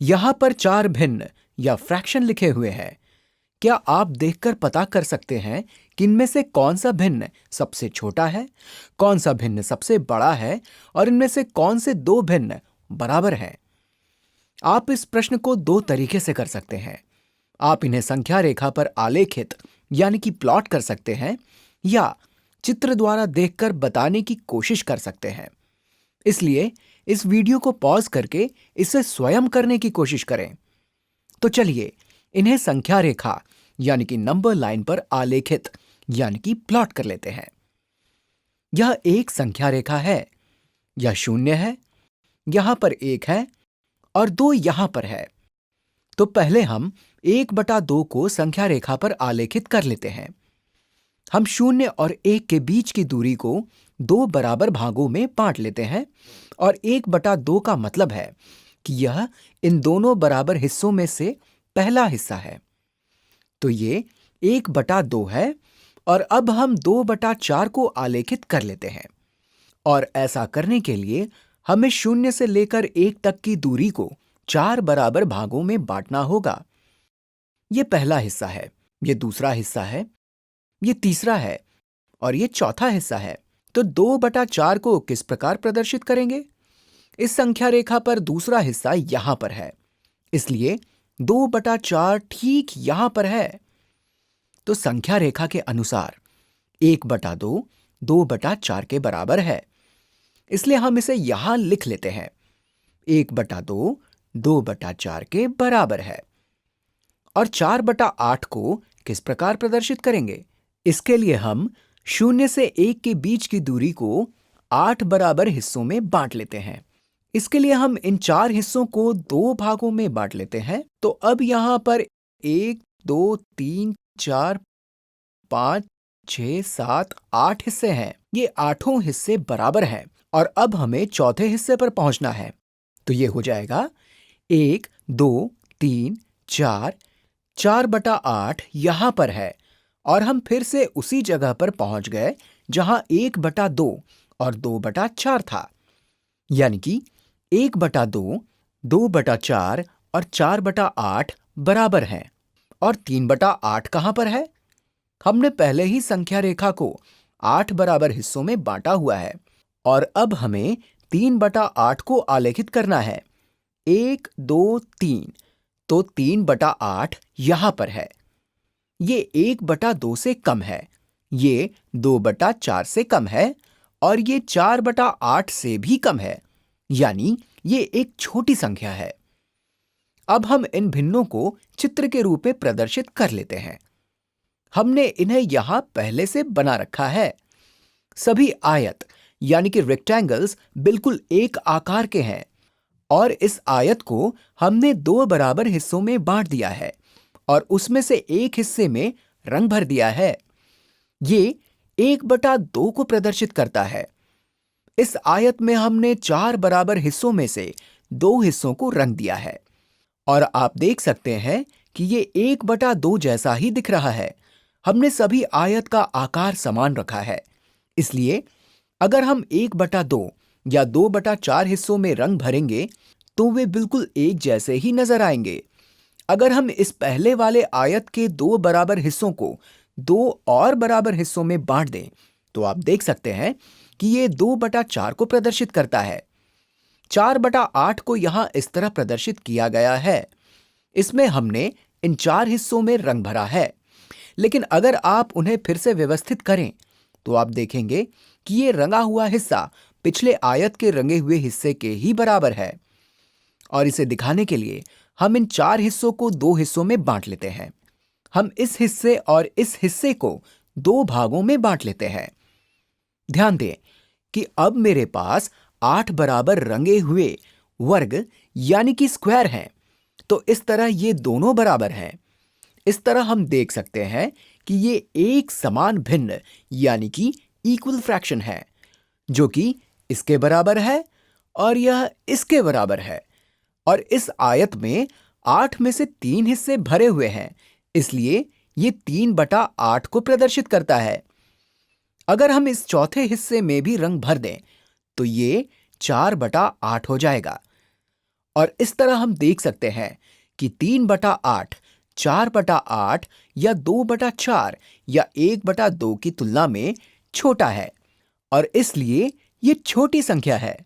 यहाँ पर चार भिन्न या फ्रैक्शन लिखे हुए हैं। क्या आप देखकर पता कर सकते हैं कि इनमें से कौन सा भिन्न सबसे छोटा है, कौन सा भिन्न सबसे बड़ा है और इनमें से कौन से दो भिन्न बराबर हैं? आप इस प्रश्न को दो तरीके से कर सकते हैं। आप इन्हें संख्या रेखा पर आलेखित यानी कि प्लॉट कर सकते हैं या चित्र द्वारा देखकर बताने की कोशिश कर सकते हैं। इसलिए इस वीडियो को पॉज करके इसे स्वयं करने की कोशिश करें। तो चलिए इन्हें संख्या रेखा यानी कि नंबर लाइन पर आलेखित यानी कि प्लॉट कर लेते हैं। यह एक संख्या रेखा है, यह 0 है, यहां पर 1 है और 2 यहां पर है। तो पहले हम 1/2 को संख्या रेखा पर आलेखित कर लेते हैं। हम 0 और 1 के बीच की दूरी को 2 बराबर भागों में बांट लेते हैं और 1/2 का मतलब है कि यह इन दोनों बराबर हिस्सों में से पहला हिस्सा है। तो ये 1/2 है और अब हम 2/4 को आलेखित कर लेते हैं और ऐसा करने के लिए हमें 0 से लेकर 1 तक की दूरी को 4 बराबर भागों में बांटना होगा। ये पहला हिस्सा है, ये दूसरा हिस्सा है, ये तीसरा है और ये चौथा हिस्सा है। तो 2/4 को किस प्रकार प्रदर्शित करेंगे? इस संख्या रेखा पर दूसरा हिस्सा यहां पर है, इसलिए 2/4 ठीक यहां पर है। तो संख्या रेखा के अनुसार 1/2 2/4 के बराबर है, इसलिए हम इसे यहां लिख लेते हैं। 1/2 2/4 के बराबर है। और 4/8 को किस प्रकार प्रदर्शित करेंगे? इसके लिए हम 0 से 1 के बीच की दूरी को 8 बराबर हिस्सों में बांट लेते हैं। इसके लिए हम इन 4 हिस्सों को 2 भागों में बांट लेते हैं। तो अब यहां पर 1 2 3 4 5 6 7 8 हिस्से हैं। ये आठों हिस्से बराबर हैं और अब हमें चौथे हिस्से पर पहुंचना है। तो ये हो जाएगा 1 2 3 4 4/8 यहां पर है और हम फिर से उसी जगह पर पहुंच गए जहां 1/2 और 2/4 था। यानी कि 1/2 2/4 और 4/8 बराबर हैं। और 3/8 कहां पर है? हमने पहले ही संख्या रेखा को 8 बराबर हिस्सों में बांटा हुआ है और अब हमें 3/8 को आलेखित करना है। 1 2 3, तो 3/8 यहां पर है। ये 1/2 से कम है, ये 2/4 से कम है और ये 4/8 से भी कम है, यानी ये एक छोटी संख्या है। अब हम इन भिन्नों को चित्र के रूप में प्रदर्शित कर लेते हैं। हमने इन्हें यहां पहले से बना रखा है। सभी आयत यानी कि रेक्टेंगल्स बिल्कुल एक आकार के हैं और इस आयत को हमने 2 बराबर हिस्सों में बांट दिया है और उसमें से एक हिस्से में रंग भर दिया है। ये 1/2 को प्रदर्शित करता है। इस आयत में हमने 4 बराबर हिस्सों में से 2 हिस्सों को रंग दिया है और आप देख सकते हैं कि ये 1/2 जैसा ही दिख रहा है। हमने सभी आयत का आकार समान रखा है, इसलिए अगर हम 1/2 या 2/4 हिस्सों में रंग भरेंगे तो वे बिल्कुल एक जैसे ही नजर आएंगे। अगर हम इस पहले वाले आयत के 2 बराबर हिस्सों को 2 और बराबर हिस्सों में बांट दें तो आप देख सकते हैं कि ये 2/4 को प्रदर्शित करता है। 4/8 को यहां इस तरह प्रदर्शित किया गया है। इसमें हमने इन 4 हिस्सों में रंग भरा है, लेकिन अगर आप उन्हें फिर से व्यवस्थित करें तो आप देखेंगे कि ये रंगा हुआ हिस्सा पिछले आयत के रंगे हुए हिस्से के ही बराबर है। और इसे दिखाने के लिए हम इन 4 हिस्सों को 2 हिस्सों में बांट लेते हैं। हम इस हिस्से और इस हिस्से को 2 भागों में बांट लेते हैं। ध्यान दें कि अब मेरे पास 8 बराबर रंगे हुए वर्ग यानी कि स्क्वायर हैं। तो इस तरह ये दोनों बराबर हैं। इस तरह हम देख सकते हैं कि ये एक समान भिन्न यानी कि इक्वल फ्रैक्शन है, जो कि इसके बराबर है और यह इसके बराबर है। और इस आयत में 8 में से 3 हिस्से भरे हुए हैं, इसलिए ये 3/8 को प्रदर्शित करता है। अगर हम इस चौथे हिस्से में भी रंग भर दें तो ये 4/8 हो जाएगा। और इस तरह हम देख सकते हैं कि 3/8, 4/8 या 2/4 या 1/2 की तुलना में छोटा है और इसलिए ये छोटी संख्या है।